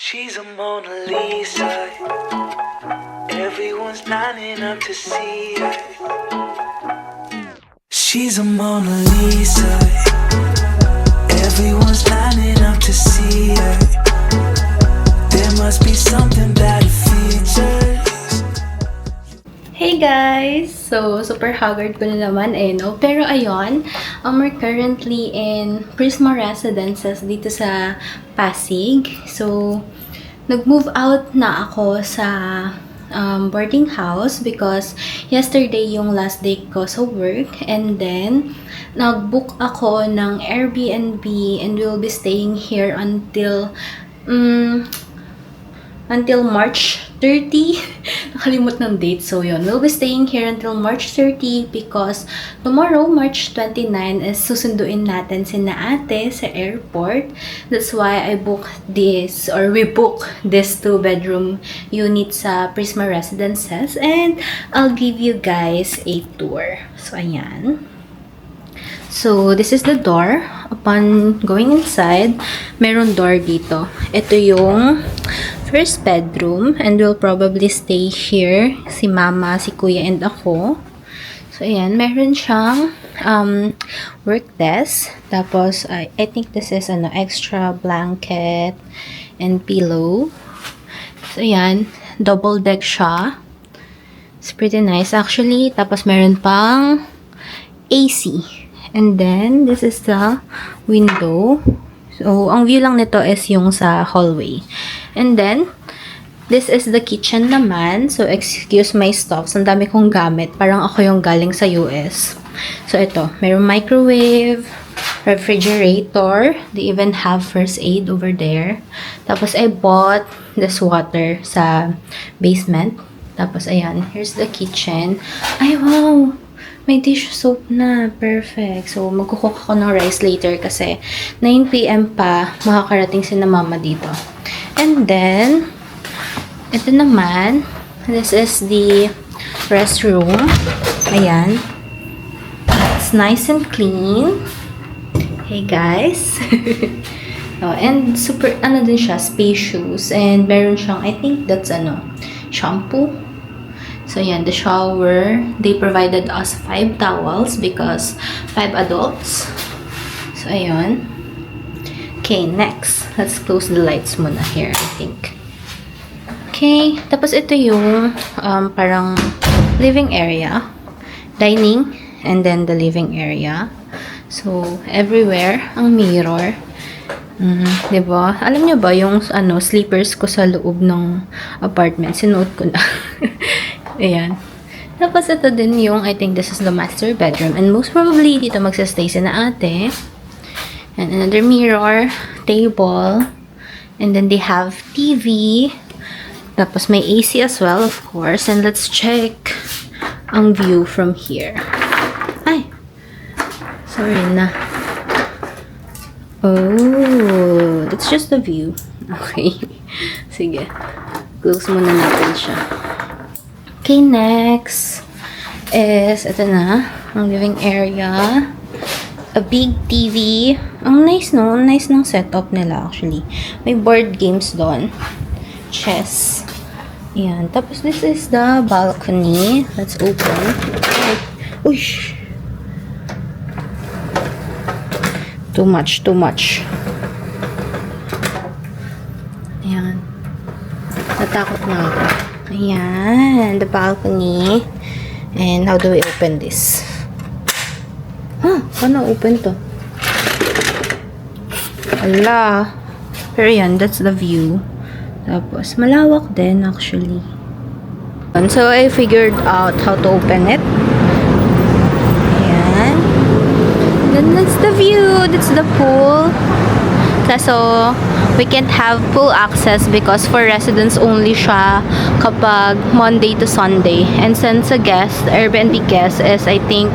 She's a Mona Lisa. Everyone's lining up to see her. She's a Mona Lisa. Everyone's lining up to see her. There must be something about her features. Hey guys! So, super haggard ko na naman no? Pero ayun, we're currently in Prisma Residences dito sa Pasig. So, nag-move out na ako sa boarding house because yesterday yung last day ko sa work, and then nag-book ako ng Airbnb and we'll be staying here until March 30. Nakalimut ng date. So, yun. We'll be staying here until March 30 because tomorrow, March 29, is susunduin natin sina ate sa airport. That's why I booked this, or we booked this 2-bedroom unit sa Prisma Residences. And I'll give you guys a tour. So, ayan. So, this is the door. Upon going inside, meron door dito. Ito yung first bedroom, and we'll probably stay here. Si mama, si kuya, and ako. So, ayan. Meron siyang work desk. Tapos, I think this is extra blanket and pillow. So, ayan. Double deck siya. It's pretty nice actually. Tapos, meron pang AC. And then, this is the window. So, ang view lang nito is yung sa hallway. And then, this is the kitchen naman. So, excuse my stuffs. Ang dami kong gamit. Parang ako yung galing sa US. So, ito. Mayroong microwave, refrigerator. They even have first aid over there. Tapos, I bought this water sa basement. Tapos, ayan. Here's the kitchen. Ay, wow! May dish soap na. Perfect. So, magkukook ako ng rice later kasi 9 PM pa makakarating si na mama dito. And then, ito naman, this is the restroom. Ayan. It's nice and clean. Hey guys. Oh, and super, din siya, spacious. And meron siyang, I think that's shampoo. So, yan, the shower. They provided us 5 towels because 5 adults. So, ayun. Okay, next. Let's close the lights muna here, I think. Okay, tapos ito yung parang living area. Dining, and then the living area. So, everywhere, ang mirror. Diba? Alam nyo ba yung sleepers ko sa loob ng apartment? Sinuot ko na. Ayan. Tapos ito din yung, I think this is the master bedroom. And most probably, dito magsastay si na ate. And another mirror, table. And then they have TV. Tapos may AC as well, of course. And let's check ang view from here. Ay! Sorry na. Oh, it's just the view. Okay. Sige. Close muna natin siya. Okay, next is, ito na, ang living area. A big TV. Ang nice, no? Ang nice ng setup nila, actually. May board games doon. Chess. Ayan. Tapos, this is the balcony. Let's open. Uy! Too much, too much. Ayan. Natakot na ako. Ayan, the balcony. And how do we open this? Paano open to? Ala. Pero yan, that's the view. Tapos, malawak din actually. And so, I figured out how to open it. Ayan. Then, that's the view. That's the pool. So, we can't have full access because for residents only siya kapag Monday to Sunday. And since a guest, Airbnb guest is I think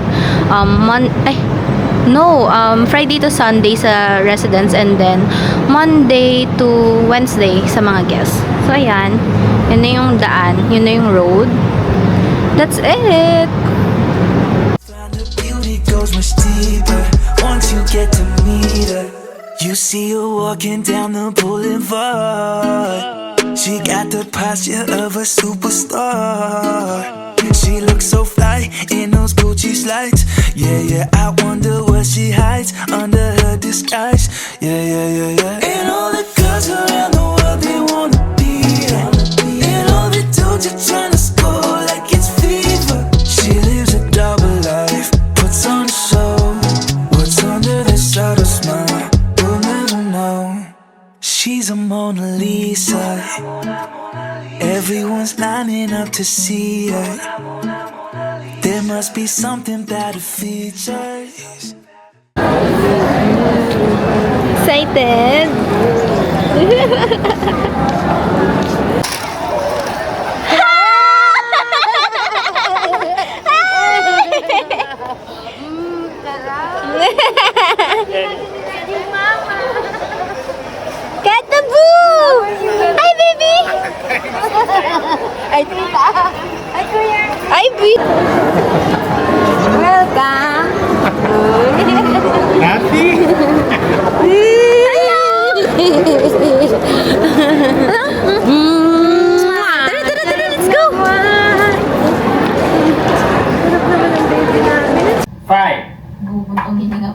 Friday to Sunday sa residents, and then Monday to Wednesday sa mga guests. So, ayan. Yun na yung daan. Yun na yung road. That's it! The beauty goes much deeper once you get to meet her. You see her walking down the boulevard. She got the posture of a superstar. She looks so fly in those Gucci slides. Yeah, yeah, I wonder what she hides under her disguise. Yeah, yeah, yeah, yeah. And all the girls around the world, they wanna be her. And all the dudes are trying to score like it's fever. She lives a double life, puts on a show. What's under this subtle smile, we'll never know. She's a Mona Lisa. Everyone's lining up to see her. There must be something about her features. Excited? Kataboo! Hi, baby! Ay, tita! Ay, kuya! Ay, baby! Welcome! Happy? Tara, tara, tara! Let's go! 5.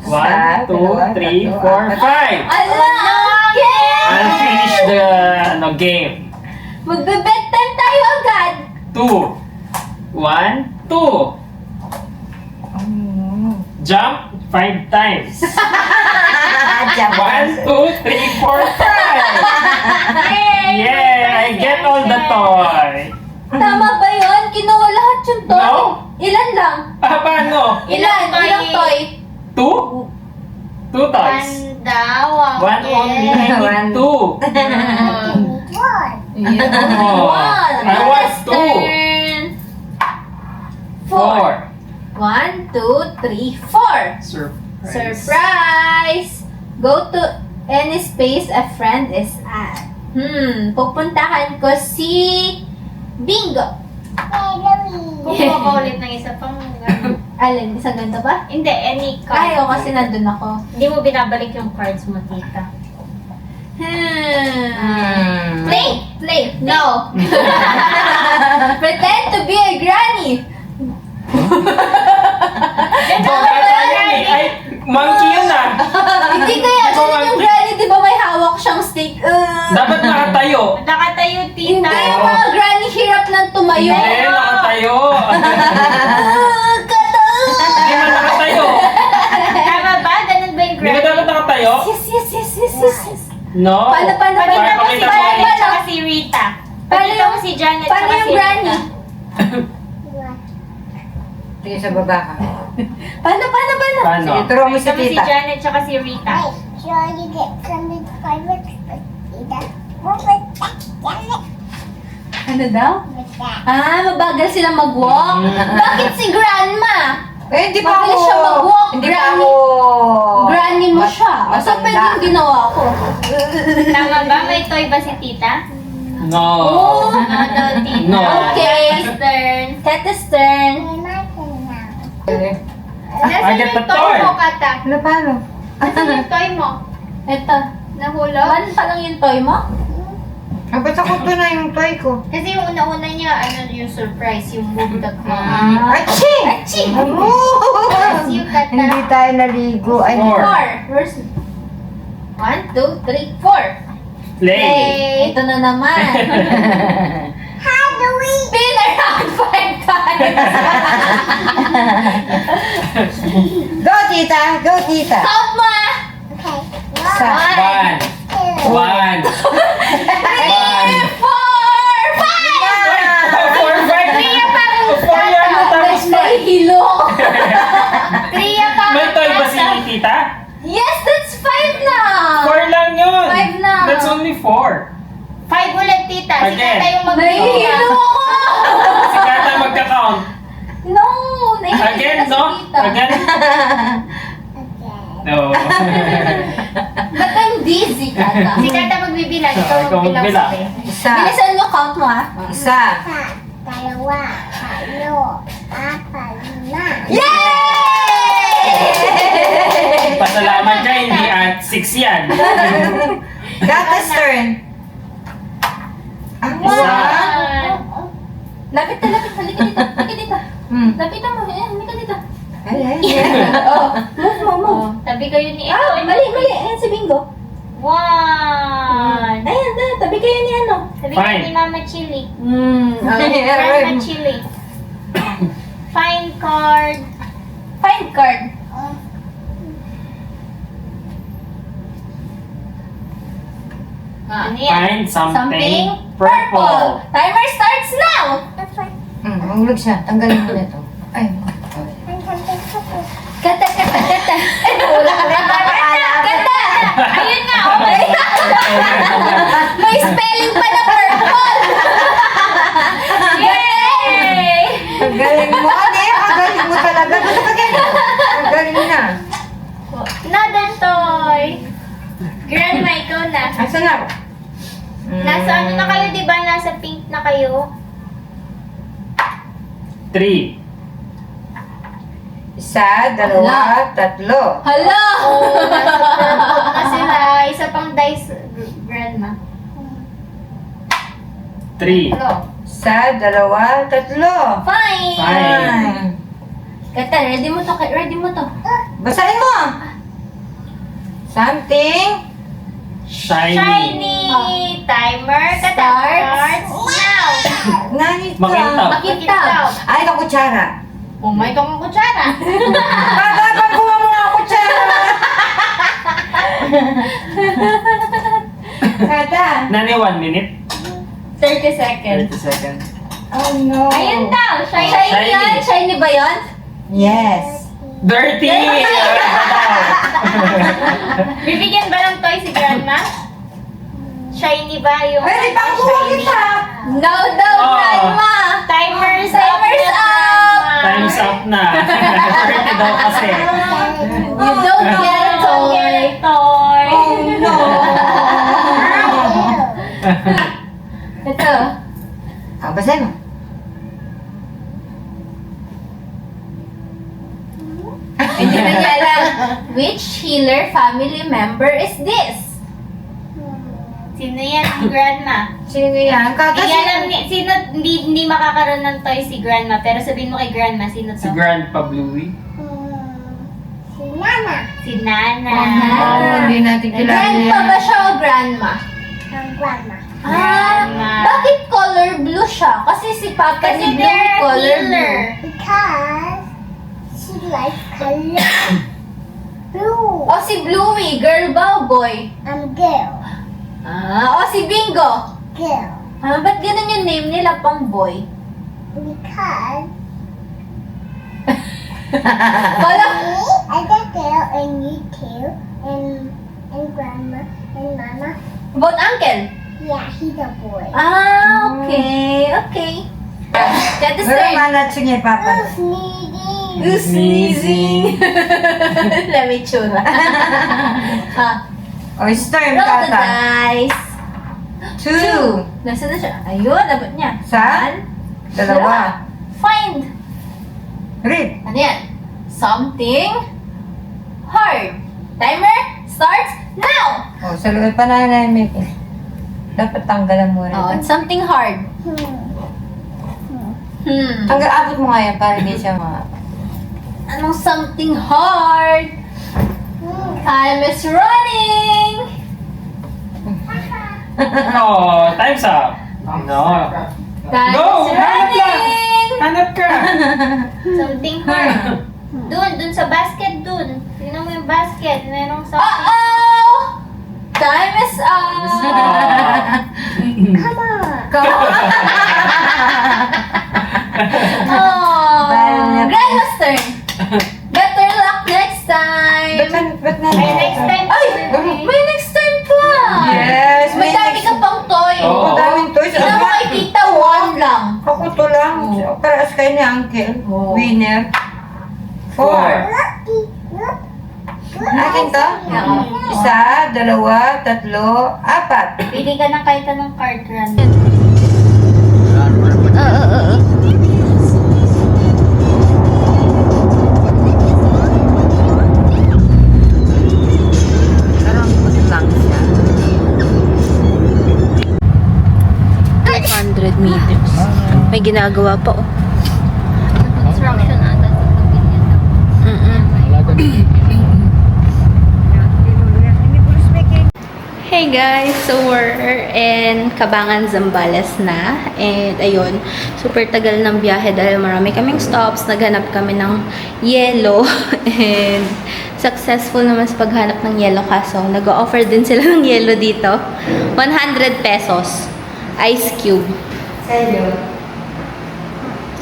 1, 2, 3, 4, 5. I'll finish the game. Magbe-bed time tayo agad! 2. 1, 2. Jump 5 times. 1, 2, 3, 4, 5. Yeah, I get all the toy. Tama ba yun? Kinuha lahat yung toy? No. Ilan lang? Paano? Ilan? Ilang toy? 2? 2 toys. One only. I need 2. Oh, I want 2. 4. 1, 2, 3, 4. Surprise. Surprise! Go to any space a friend is at. Pupuntahan ko si Bingo. Kukuha ka ulit ng isa pang Alin, isang ganda ba? Hindi, any card. Ay, oo, kasi nandun ako. Hindi mo binabalik yung cards mo, tita. Play! Play! No! Pretend to be a granny! Ay, monkey yun ah. Hindi kaya, ganun yung granny, di ba may hawak siyang stick? Dapat nakatayo. Nakatayo, tita. Hindi, yung mga granny hirap ng tumayo. Hindi, nakatayo. Hindi man nakatayo. Tama ba? Ganun ba yung Hindi ka dapat nakatayo? Yes, yes, yes, yes, yes, yes. No. Paano? Pakita mo si Pakita mo. Janet Paano? tsaka si Rita. Pakita mo si Janet Paano tsaka yung si granny? Rita. Sige, sa baba ka. Paano? Paano? Sige, turo mo si Pakita mo si tita. Janet tsaka si Rita. Sure you get some fireworks, but either what was that? Ano daw? With that. Mabagal silang mag-walk. Bakit si grandma? Eh, hindi pa Mabilis ako. siya mag-walk, Hindi pa granny. ako. Granny mo siya. So, matanda. pwede yung ginawa ko. Tama ba? May toy ba si tita? No. Oh, No, tita. No. Okay. Tata's turn. Teta's turn. I'm not now. Nasaan get the yung toy toy. mo, Kata? Ano, paano? Nasaan yung toy mo? Ito. Nahulog? One pa lang yung toy mo? Ba't ako to na yung toy ko? Kasi yung una-una niya, ano yung surprise, yung move the claw. Aching! Aching! Tapos yung Kata. Hindi tayo naligo. Ay, 4. 4. Where's... 1, 2, 3, 4. Play. Ito na naman. How do we? Spin around 5 times. Go, tita! Go, tita! Count mo ah. Okay. Sa. 1. 1. 5! May hilo. Tria pa. May toy ba si tita? Yes, that's 5 na. 4 lang yun. 5 na. That's only 4. 5 ulit, tita. Si Again. Kata yung May hilo ako. Si Kata magka-count. No, nahihilo Again, na si no? tita. Again? No. But I'm dizzy, Kata. Si Kata magbibilang. Ikaw Ikaw magbilang magbilang. sabi. Isa. Bilisan mo, count mo ah. Isa. Dalawa, tatlo, apat, lima. Yay! Pasalamat ka, hindi at 6 yan. Gata's turn. Move. Tabi kayo ni Mali. Ayan si Bingo. 1. Ayan, tabi kayo ni ano. Tabi Fine. kayo ni Mama Chili. Ayan. Grandma Chili. Find card. Find card. Ano yan? Find something purple. Timer starts now. Mahulog siya. Tanggalin mo na ito. Ay. Kata. Wala ka rin Kata. Ayun nga, oh my May spelling pa na purple. Yay! Ang galing mo. Ang galing mo talaga. Ang galing na. Another toy. Grandma, ikaw na. Asan na? Nasa ano na kayo, di ba? Nasa pink na kayo. 3. 1, 2, 3. Hala. Oh, nasa purple na sila. Isa pang dice, Grandma. 3. Hello. 1, 2, 3. Fine. Fine. Kata, ready mo to. Basahin mo. Something. Shiny. Timer. Kata. Starts now. Nani ka? Makintab. Makintab. Ay, ikaw kutsara. Oh, may itong kutsara. Pagkakang kuha mo nga kutsara. Kada. Nani 1 minute? 30 seconds. 30 seconds. Oh no. Ayun daw. Shiny. Shiny yan? Shiny ba yan? Yes. Dirty! Bibigyan ba ng toy si Grandma? Shiny ba yung... Pwede pang kuha kita. No daw, Oh. Grandma. Timer's Timer's up. up. Time's up na. Dirty daw kasi. You don't get a toy. Toy. Oh no. Ito. Basahin mo. Hindi na niya alam. Which healer family member is this? Sino yan si Grandma? Sino yan? Hindi alam ni... Sino... Hindi makakaroon ng toy si Grandma. Pero sabihin mo kay Grandma, sino to? Si Grandpa Bluey. Si Nana. Oh, hindi natin kilala Grandpa yan. ba siya o grandma? Grandma. Bakit color blue siya? Kasi si Papa Kasi ni Blue they're color healer. Because she likes color blue. blue. O si Bluey, girl ba o boy? I'm girl. O si Bingo. Girl. Ba't ganun yung name nila pang boy? Because Wala. me, I got girl, and you too, and grandma, and mama. About uncle? Yeah, he's a boy. Okay. Get the Pero turn. manat sige, Papa. Sneezing. Sneezing. Let me chew. O, turn, Roll the Tata. dice. 2. Nasaan na siya? Ayun, dapat niya. Sa? Dalawa. Find. Read. Ano yan? Something hard. Timer starts now. O, sa loob pa na namin. Dapat tanggalan mo rin. Oh, it's something hard. Tanggal, abot mo nga yan para hindi siya mga... Anong something hard? Time is running. Oh, time's up. No. Time Go! is running. Hanap ka! Something hard. Dun sa basket dun. Tingnan mo yung basket. Merong something. Uh-oh! Time is up. Come on. Come on. Oh, Grandma's turn. Better luck next time. Ba't na? Ay, next time. Ay, may next time pa. Yes, May may dami next- ka pang toy. Oo. Daming toys. Tignan mo kay Tita, one lang. Ako to lang. Paras kayo ni Uncle. Oh. Winner. 4. Lucky. Look. Akin to? Yeah. 1, 2, 3, 4. Pili ka ng kahit anong card, Grandma. Lang siya. 100 meters. May ginagawa pa, oh. Construction ata. Hey guys! So we're in Cabangan, Zambales na. And ayun, super tagal ng biyahe dahil marami kaming stops. Naghanap kami ng yelo. And successful naman sa paghanap ng yelo, kaso nag-offer din sila ng yelo dito. 100 pesos. Ice cube. Sa'yo.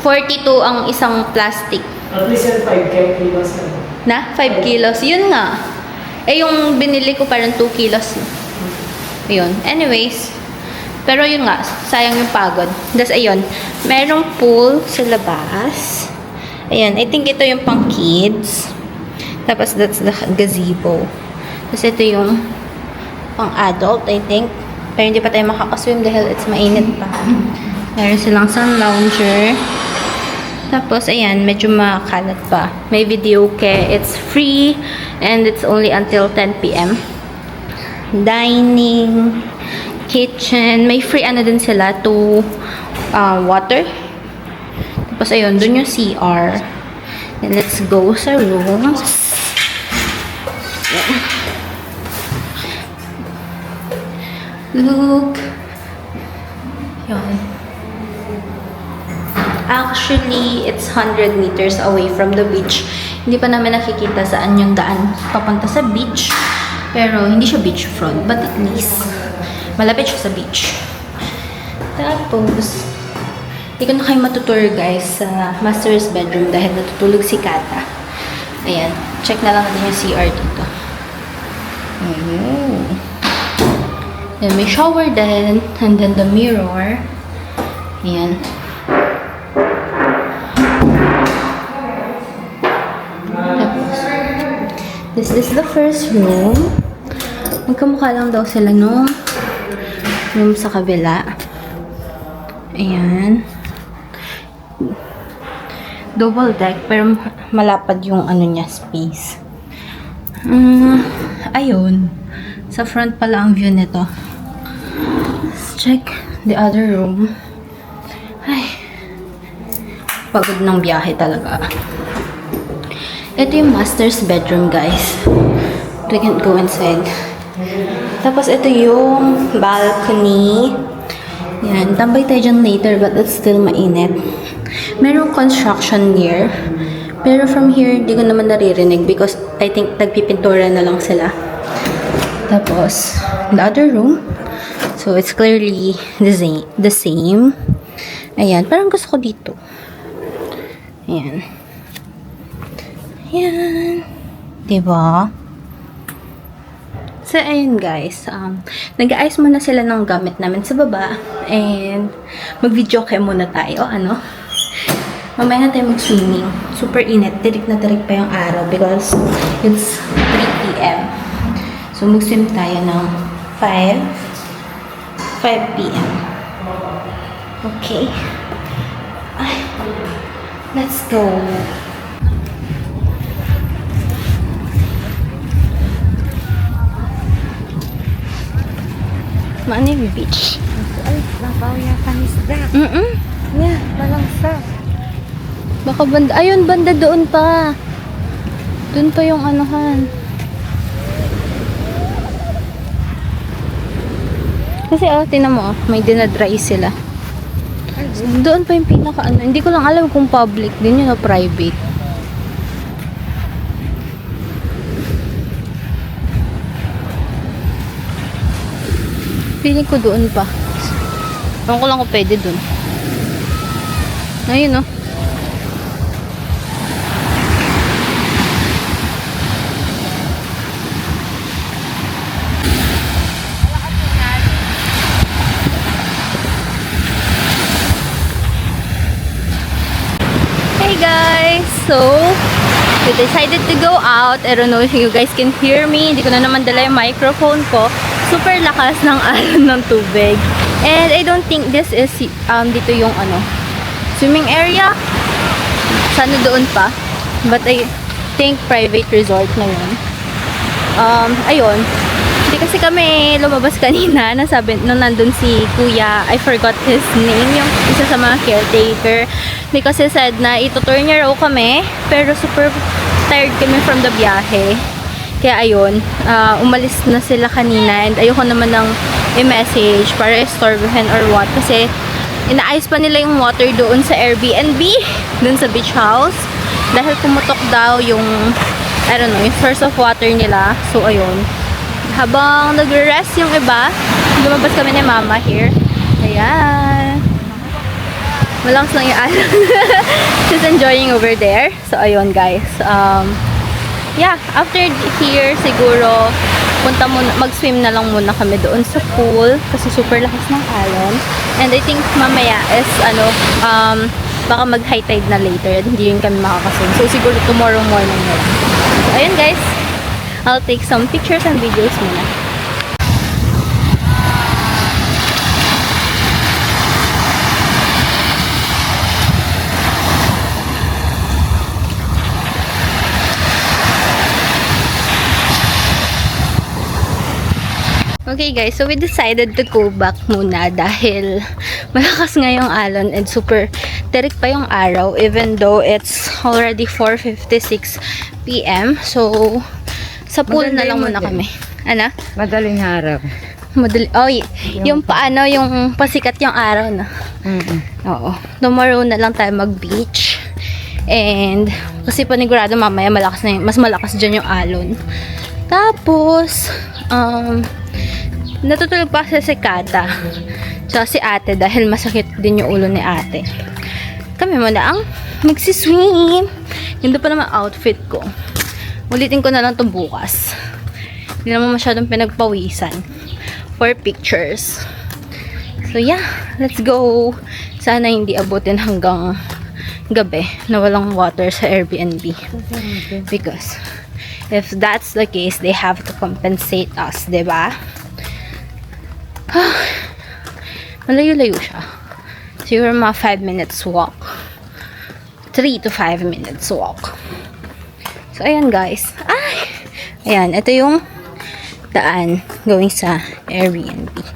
42 ang isang plastic. At least yan 5 kilos na. Na? 5 kilos. Yun nga. Eh, yung binili ko parang 2 kilos. Ayun. Anyways. Pero yun nga. Sayang yung pagod. Tapos, ayun. Merong pool sa labas. Ayan. I think ito yung pang kids. Tapos, that's the gazebo. Tapos, ito yung pang adult, I think. Pero hindi pa tayo makakaswim dahil it's mainit pa. Meron silang sun lounger. Tapos, ayan, medyo makalat pa. May video ke. It's free and it's only until 10 p.m. Dining, kitchen. May free ano din sila to water. Tapos, ayun, dun yung CR. And let's go sa rooms. Look. Yun. Actually, it's 100 meters away from the beach. Hindi pa namin nakikita saan yung daan papunta sa beach. Pero, hindi siya beachfront. But at least, malapit siya sa beach. Tapos, hindi ko na kayo matutour guys sa master's bedroom dahil natutulog si Kata. Ayan. Check na lang natin yung CR dito. Then, may shower din. And then, the mirror. Ayan. This is the first room. Magkamukha lang daw sila nung room sa kabila. Ayan. Double deck, pero malapad yung ano niya, space. Ayun. Sa front pala ang view nito. Let's check the other room. Ay. Pagod ng biyahe talaga. Ito yung master's bedroom, guys. We can't go inside. Tapos, ito yung balcony. Yan. Tambay tayo dyan later, but it's still mainit. Merong construction near. Pero from here, di ko naman naririnig because I think nagpipintura na lang sila. Tapos, the other room. So, it's clearly the same. Ayan. Parang gusto ko dito. Ayan. Yan. Diba? So, ayun guys. Nag-aayos muna sila ng gamit namin sa baba. And, mag-video kayo muna tayo. Ano? Mamaya na tayo mag-swimming. Super init. Tirik na tirik pa yung araw because it's 3 p.m. So, mag-swim tayo ng 5 p.m. Okay. Ay. Let's go. Maano yung beach? Ay, napawya ka isda. Yeah. Malangsa. Baka banda. Ayun, banda doon pa. Doon pa yung anuhan. Kasi tinan mo, may dinadry sila. Doon pa yung pinaka ano. Hindi ko lang alam kung public din yun o private. Feeling ko doon pa. Ewan ko lang kung pwede doon. Ayun, no? Hey guys! So, we decided to go out. I don't know if you guys can hear me. Hindi ko na naman dala yung microphone ko. Super lakas ng alon ng tubig. And I don't think this is dito yung ano swimming area. Sana doon pa. But I think private resort na yun. Ayun. Hindi kasi kami lumabas kanina. Nasabi, nung nandun si Kuya, I forgot his name, yung isa sa mga caretaker. Because he said na itutour niya raw kami. Pero super tired kami from the biyahe. Kaya ayun, umalis na sila kanina and ayoko naman ng i-message para istorbohin or what. Kasi inaayos pa nila yung water doon sa Airbnb, doon sa beach house. Dahil pumutok daw yung, I don't know, yung source of water nila. So ayun, habang nagre-rest yung iba, lumabas kami ni Mama here. Ayan. Malakas lang yung alon. She's enjoying over there. So ayun guys, yeah, after here, siguro, mag-swim na lang muna kami doon sa pool kasi super lakas ng alon. And I think mamaya is, baka mag-high tide na later at hindi rin kami makakaswim. So, siguro tomorrow morning na lang. So, ayun guys, I'll take some pictures and videos muna. Okay guys, so we decided to go back muna dahil malakas nga yung alon and super terik pa yung araw even though it's already 4:56 PM. So, sa pool na lang muna kami. Ano? Madaling araw. Yung paano, yung pasikat yung araw na. Oo. Tomorrow na lang tayo mag-beach. And, kasi panigurado mamaya mas malakas dyan yung alon. Tapos, natutulog pa si Kata tsaka si ate dahil masakit din yung ulo ni ate. Kami muna ang magsiswim. Yun pa naman outfit ko. Ulitin ko na lang itong bukas. Hindi naman masyadong pinagpawisan for pictures. So yeah, let's go. Sana hindi abutin hanggang gabi na walang water sa Airbnb. Because if that's the case, they have to compensate us, diba? Malayo-layo siya. Siguro mga 5 minutes walk. 3 to 5 minutes walk. So, ayan guys. Ayan, ito yung daan going sa Airbnb.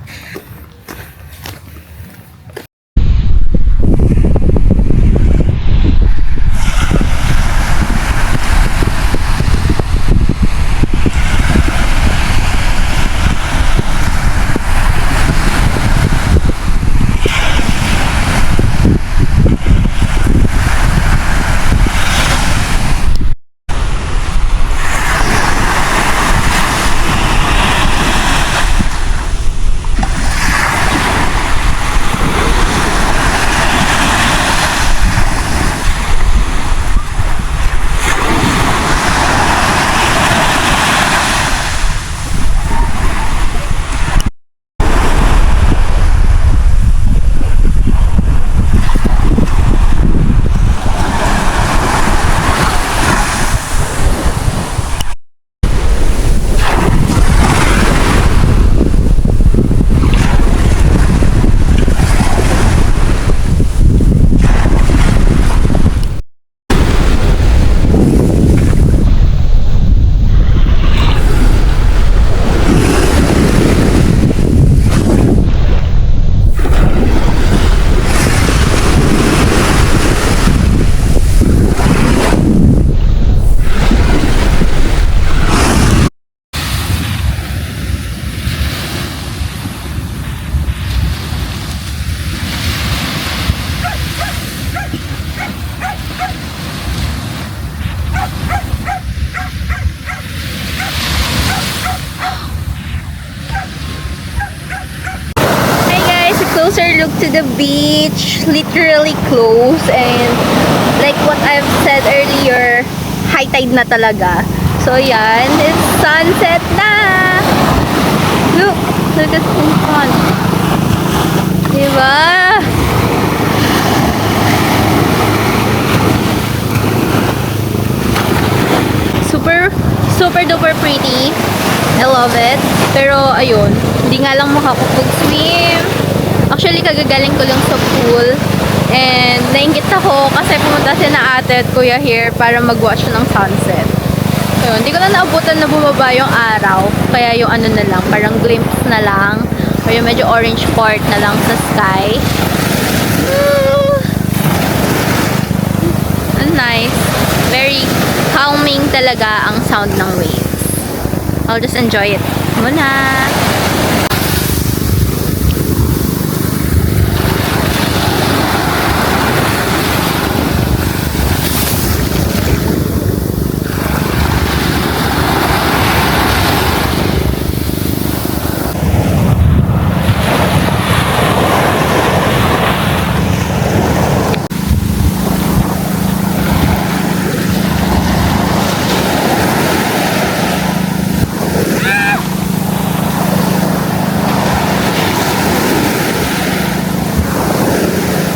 Closer look to the beach, literally close, and like what I've said earlier, high tide na talaga. So yan, it's sunset na. Look at the sun. Diba? Super duper pretty. I love it. Pero ayun, hindi nga lang makakapag-swim. Actually, kagagaling ko lang sa pool. And nainggit ako kasi pumunta si na ate at kuya here para mag-watch ng sunset. So, hindi ko na naabutan na bumaba yung araw. Kaya yung ano na lang, parang glimpse na lang. Or yung medyo orange part na lang sa sky. Nice. Very calming talaga ang sound ng waves. I'll just enjoy it muna.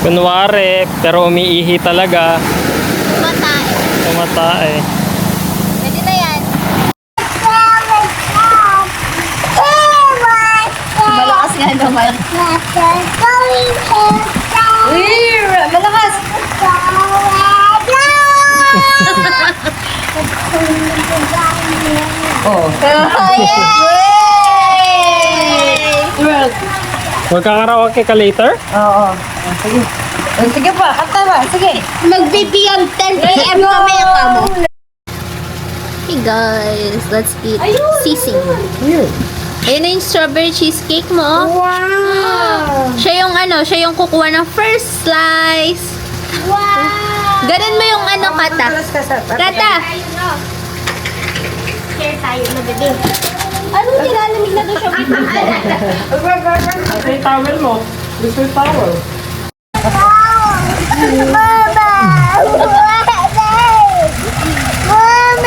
Kunwari, pero umiihi talaga. Tumatae. Pwede na yan. Malakas nga naman. Malakas! Oh. Magkakaraoke ka later? Oo. Sige. Sige pa, kanta ba? Sige. Magbibiyag 10 p.m. kami kamo. Hey guys, let's eat sisig. Ayun na yung strawberry cheesecake mo. Wow! Siya yung siya yung kukuha ng first slice. Wow! Ganun mo yung kata. Kata! Share tayo na bebe. Anong nilalamig na doon siya? Ito yung towel mo. Gusto yung towel.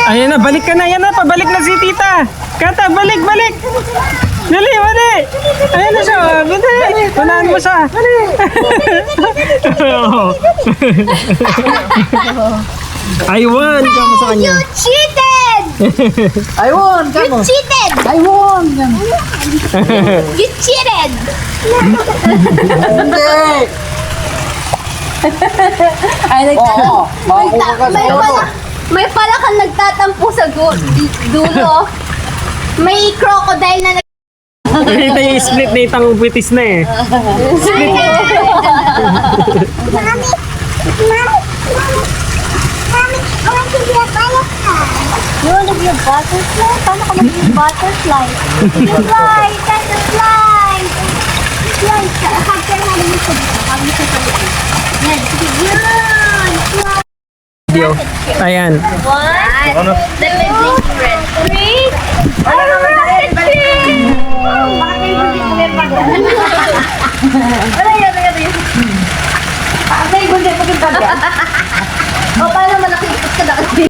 Ayan na, balik ka na. Ayan na, pabalik na si tita. Kata, balik, balik. Dali, dali. Ayan na siya. Dali. Tunahan mo siya. I won. Kamo sa kanya. Cheated! I won! Kamo! Cheated! I won! Kamo! You cheated! Hindi! Ay, oo. Makakuha ka sa ako. May pala kang nagtatampo sa dulo. May crocodile na Ito yung split na itang British na eh. Split. You wanna be a butterfly? Paano ka maging butterfly? Fly! That's a fly! Fly! Hag ka na namin sa dito. Hag mo sa dito. Yan. Sige. Yan! Fly! Video. Ayan. One. The living friend. Three. Rocket trip! Bakit kayo hindi mo may pag- Ano yan? Ano yan? Ang kayo hindi maging yan. O, paano naman nakikita ka na kasi?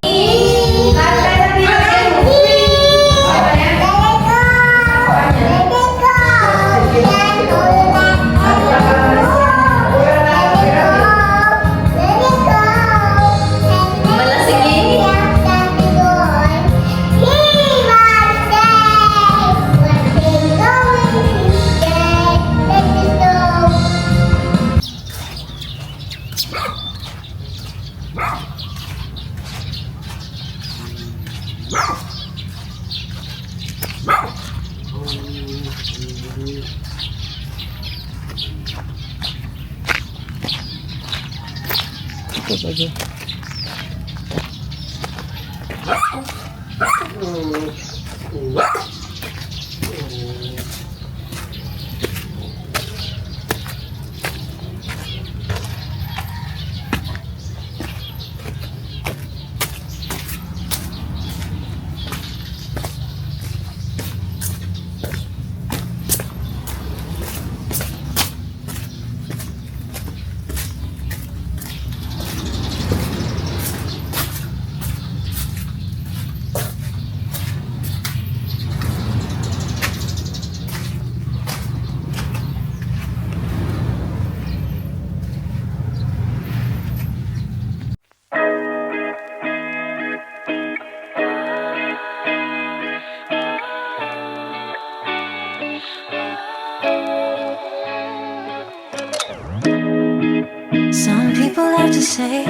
Some people have to say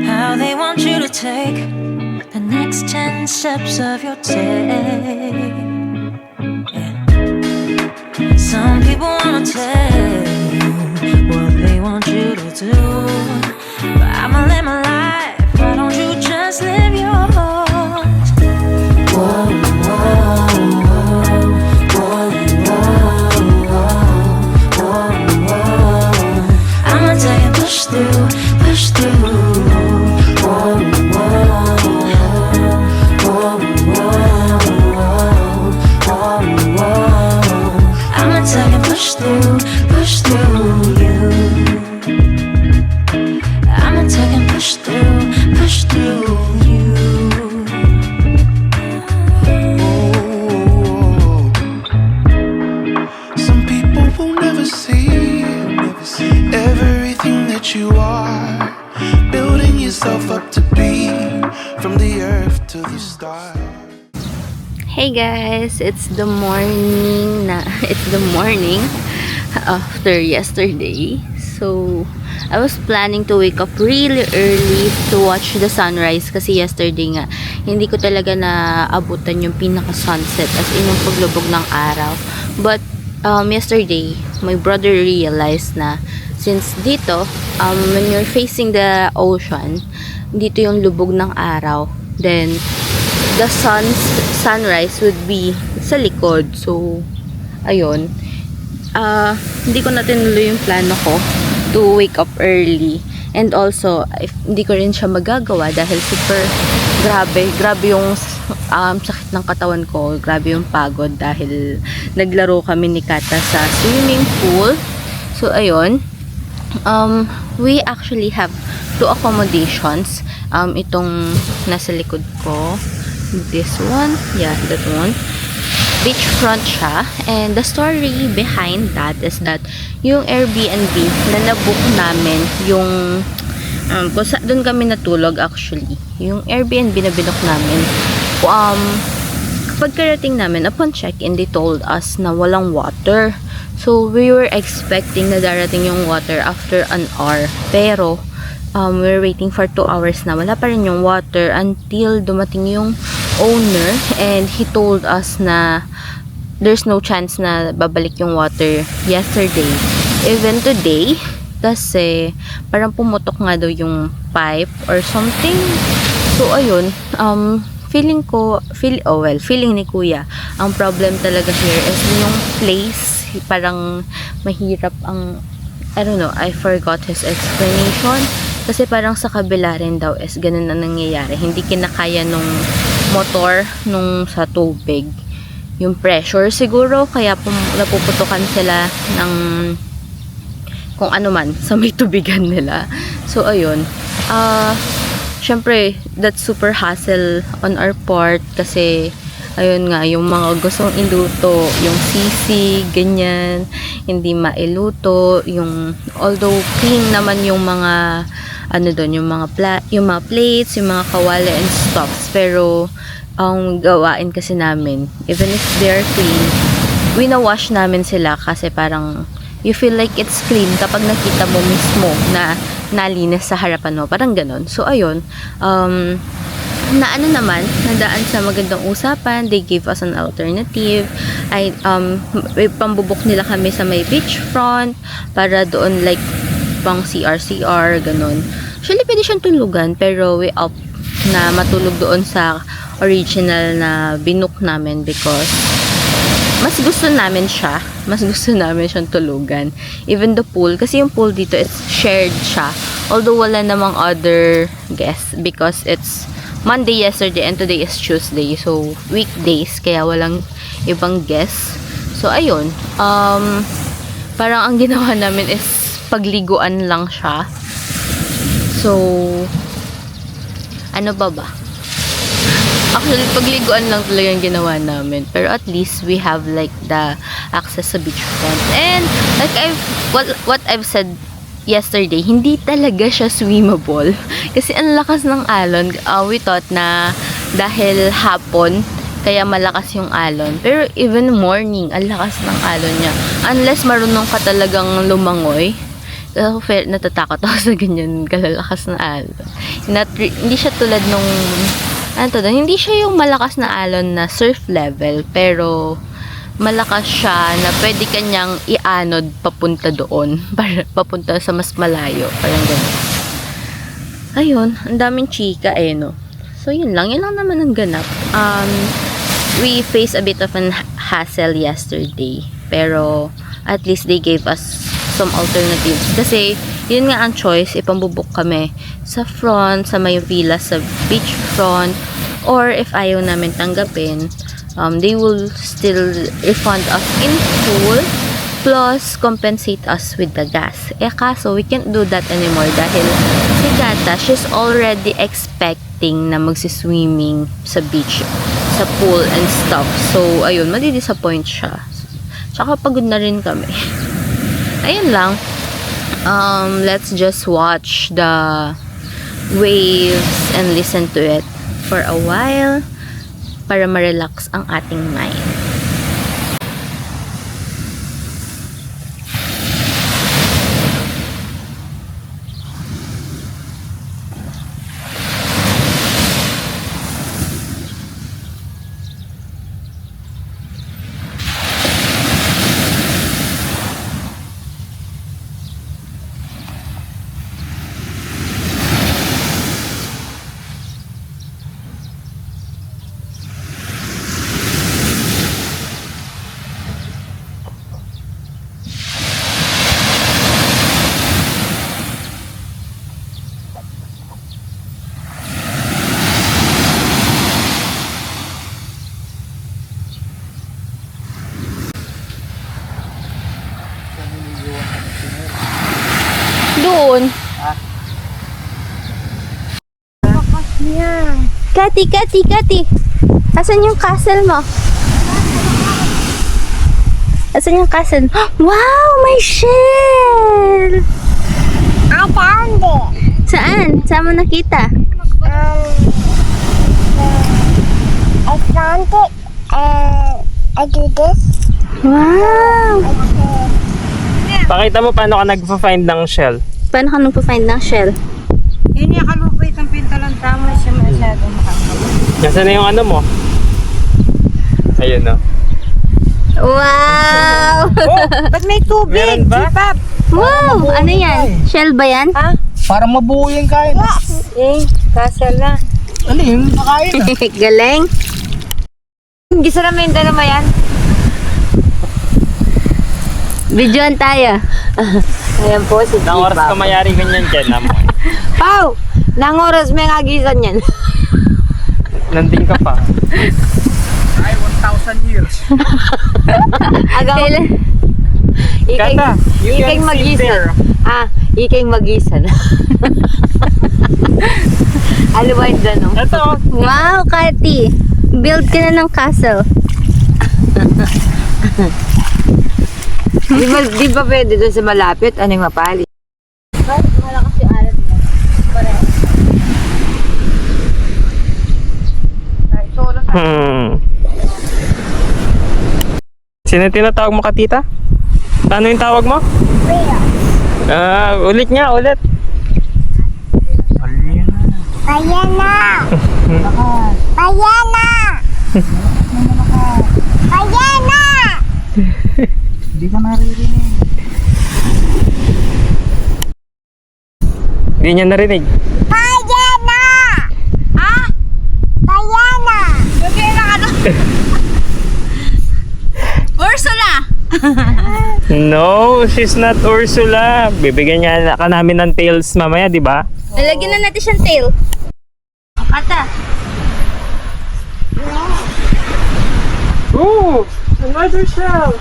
how they want you to take the next 10 steps of your day. Yeah. Some people wanna tell you what they want you to do, but I'ma live my life push through you. I'ma take and push through you. Some people will never see everything that you are, building yourself up to be from the earth to the stars. Hey guys, it's the morning after yesterday. So I was planning to wake up really early to watch the sunrise kasi yesterday nga hindi ko talaga naabutan yung pinaka sunset as in yung paglubog ng araw. But yesterday my brother realized na since dito when you're facing the ocean, dito yung lubog ng araw, then the sunrise would be sa likod. So, ayun. Hindi ko na tinuloy yung plano ko to wake up early. And also, hindi ko rin siya magagawa dahil super grabe yung sakit ng katawan ko. Grabe yung pagod dahil naglaro kami ni Kata sa swimming pool. So, ayun. We actually have 2 accommodations. Itong nasa likod ko. This one, yeah, that one. Beachfront siya. And the story behind that is that yung Airbnb na nabook namin, yung doon kami natulog actually. Yung Airbnb na binook namin, kapag karating namin, upon check-in, they told us na walang water. So, we were expecting na darating yung water after an hour. Pero, we were waiting for 2 hours na. Wala pa rin yung water until dumating yung owner and he told us na there's no chance na babalik yung water yesterday. Even today, kasi parang pumutok nga daw yung pipe or something. So, ayun, feeling ni Kuya, ang problem talaga here is yung place. Parang mahirap ang, I don't know, I forgot his explanation. Kasi parang sa kabila rin daw is ganun na nangyayari. Hindi kinakaya nung motor nung sa tubig. Yung pressure siguro, kaya napuputukan sila ng kung ano man sa may tubigan nila. So, ayun. Syempre, that's super hassle on our part kasi ayun nga, yung mga gustong iluto, yung sisig, ganyan, hindi mailuto, yung, although clean naman yung mga, ano doon, yung mga plates, yung mga kawali and stuffs, pero, ang gawain kasi namin, even if they're clean, wina-wash namin sila kasi parang, you feel like it's clean kapag nakita mo mismo na nalinis sa harapan mo, parang ganon. So, ayun, na ano naman, nadaan sa magandang usapan. They gave us an alternative. May pambubok nila kami sa may beachfront para doon like pang CR, ganun. Actually, pwede siyang tulugan pero we opt na matulog doon sa original na binook namin because mas gusto namin siya. Mas gusto namin siyang tulugan. Even the pool, kasi yung pool dito is shared siya. Although wala namang other guests because it's Monday yesterday and today is Tuesday. So, weekdays. Kaya walang ibang guests. So, ayun. Parang ang ginawa namin is pagliguan lang siya. So, ano ba? Actually, pagliguan lang talaga yung ginawa namin. Pero at least we have like the access sa beachfront. And like what I've said yesterday, hindi talaga siya swimmable. Kasi ang lakas ng alon. We thought na dahil hapon, kaya malakas yung alon. Pero even morning, ang lakas ng alon niya. Unless marunong ka talagang lumangoy. Natatakot ako sa ganyan kalalakas na alon. Hindi siya tulad nung, hindi siya yung malakas na alon na surf level. Pero malakas siya na pwede kanyang ianod papunta doon. Papunta sa mas malayo. Parang ganun. Ayun, ang daming chika no. So, yun lang naman ang ganap. We faced a bit of an hassle yesterday. Pero, at least they gave us some alternatives. Kasi, yun nga ang choice. Ipambubok kami sa front, sa may villa, sa beachfront. Or, if ayaw namin tanggapin, they will still refund us in full. plus compensate us with the gas. Kaso we can't do that anymore dahil si Kata, she's already expecting na magsiswimming sa beach, sa pool and stuff. So, ayun, madi-disappoint siya. Tsaka pagod na rin kami. Ayun lang. Let's just watch the waves and listen to it for a while para ma-relax ang ating mind. Doon. Kati. Asan yung castle mo? Asan yung castle? Wow, may shell! I found it. Saan? Saan mo nakita? I found it and I do this. Wow! Pakita mo paano ka nagpa-find ng shell. Paano ka nagpa-find ng shell? Yun yung kalupit ng pintalan tama siya masyadong makakabot. Nasaan na yung ano mo? Ayun no. Wow! Oh, ba't may tubig? Meron ba? Pap. Wow! Ano yan? Shell ba yan? Ha? Para mabuo yung kain. Kasal na. Ano yun? Makain na. Galing! Gisa namin, dala mo yan? Videoan tayo. Ayan po si Nang oras ka mayari ganyan dyan na mo. Pau! Nang oras may ngagisan yan. Nanding ka pa. Ay, 1,000 years. Agaw. Kata, you Ikay can sit magisan. there. Ikay magisan. Ano ba yung dano? Ito. Wow, Kati! Build ka na ng castle. Di ba pwede doon sa malapit? Ano yung mapali? Malakas yung alat mo. Sino tinatawag mo, Katita? Ano yung tawag mo? Ulit nga, ulit. Bayana. Hindi ka naririnig. Hindi niya narinig. Bayana. Ursula! No, she's not Ursula. Bibigyan niya ka namin ng tails mamaya, di ba? Lalagyan na natin siyang tail. Kata! Ooh, another shell.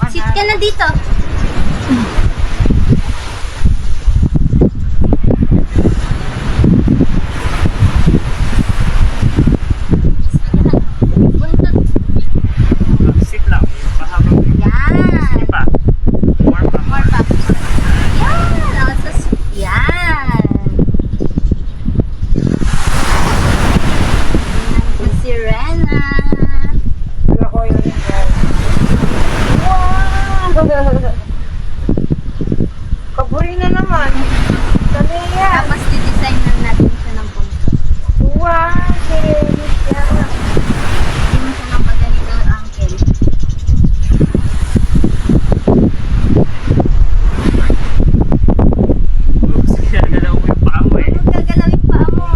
Sit ka na dito. Sit lang. Mahabang. Yan! Sige pa. More pa. More pa. Yan! Also, yan! Yan si Rena. Kaburi na naman. Dali yan. Tapos didesign na natin siya ng punto. Wow, serious yan. Hindi mo siya ng paganito ang uncle. Sige, galaw mo yung paa mo eh. Huwag gagalawin pa mo.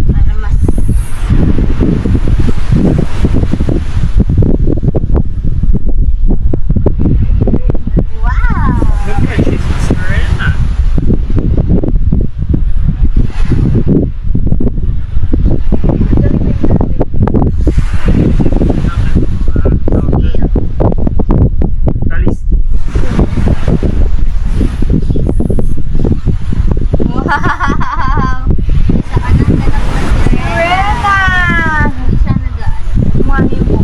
Para mas Rena! Hindi siya nag-ano. Mami mo.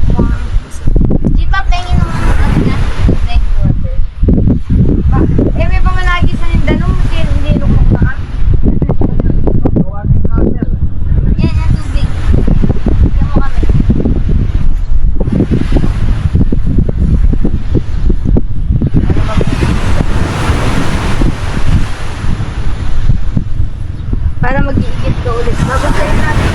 Di pa pengin ng tubig water. Eh, may pamalagi sa Mindanao, hindi lumok na ka. Yan, yan tubig. Yan mo kami. Para mag-iigit ka ulit. Babasahin natin.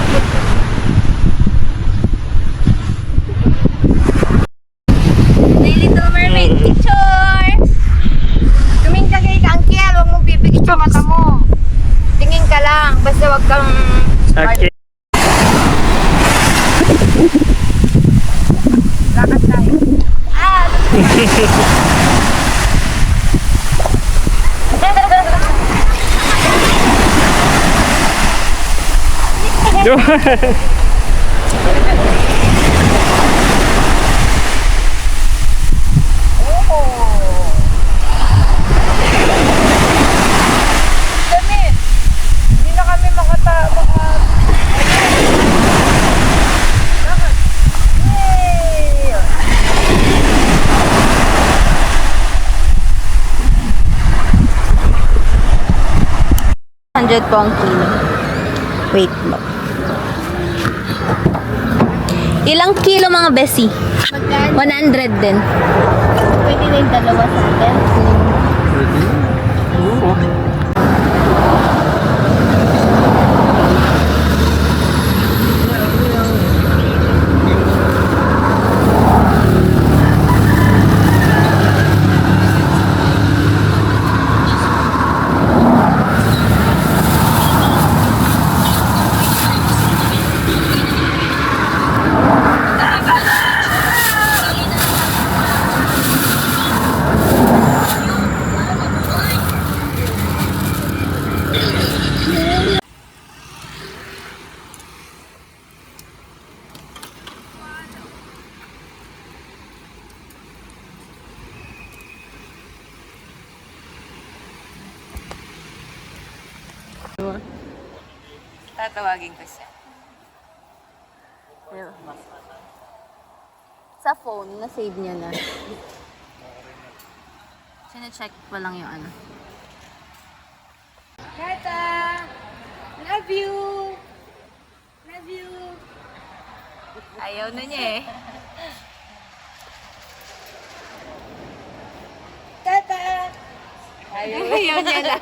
The Little Mermaid pictures! Tumingin ka kay Uncle, huwag mong pipikit yung mata mo. Tingin ka lang, basta huwag kang... Okay. Lakad tayo. Dami! Hindi na kami Lakad! Yay! 100 po ang kilo. Wait mo. Ilang kilo mga besi? 100 din. Pwede na yung dalawa sa atin. Tatawagin ko siya. Sa phone, na-save niya na. Sine-check pa lang yung ano. Tata! Love you! Love you! Ayaw na niya eh. Tata! Ayaw niya na.